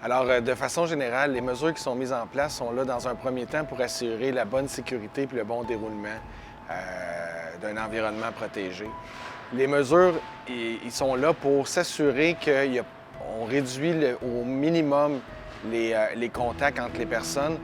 Alors, de façon générale, les mesures qui sont mises en place sont là dans un premier temps pour assurer la bonne sécurité et le bon déroulement d'un environnement protégé. Les mesures, ils sont là pour s'assurer qu'on réduit au minimum les contacts entre les personnes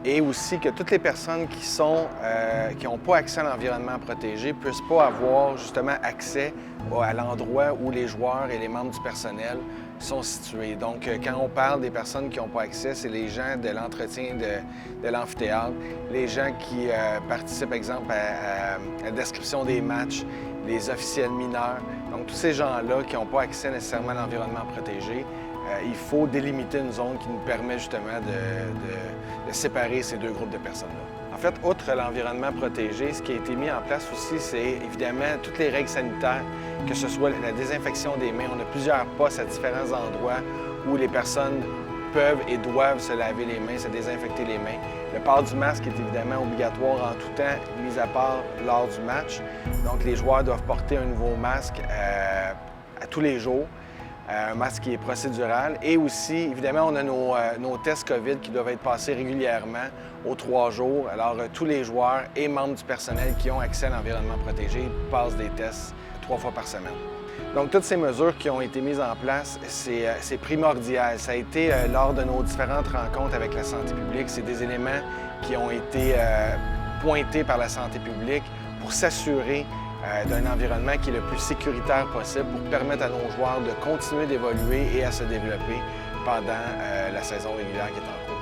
et aussi que toutes les personnes qui n'ont pas accès à l'environnement protégé ne puissent pas avoir justement accès à l'endroit où les joueurs et les membres du personnel sont situés. Donc, quand on parle des personnes qui n'ont pas accès, c'est les gens de l'entretien de l'amphithéâtre, les gens qui participent, par exemple, à la description des matchs, les officiels mineurs. Donc, tous ces gens-là qui n'ont pas accès nécessairement à l'environnement protégé, il faut délimiter une zone qui nous permet justement de séparer ces deux groupes de personnes-là. En fait, outre l'environnement protégé, ce qui a été mis en place aussi, c'est évidemment toutes les règles sanitaires, que ce soit la désinfection des mains. On a plusieurs postes à différents endroits où les personnes peuvent et doivent se laver les mains, se désinfecter les mains. Le port du masque est évidemment obligatoire en tout temps, mis à part lors du match. Donc, les joueurs doivent porter un nouveau masque à tous les jours. Un masque qui est procédural. Et aussi, évidemment, on a nos tests COVID qui doivent être passés régulièrement aux 3 jours. Alors, tous les joueurs et membres du personnel qui ont accès à l'environnement protégé passent des tests 3 fois par semaine. Donc, toutes ces mesures qui ont été mises en place, c'est primordial. Ça a été lors de nos différentes rencontres avec la santé publique. C'est des éléments qui ont été pointés par la santé publique pour s'assurer d'un environnement qui est le plus sécuritaire possible pour permettre à nos joueurs de continuer d'évoluer et à se développer pendant la saison régulière qui est en cours.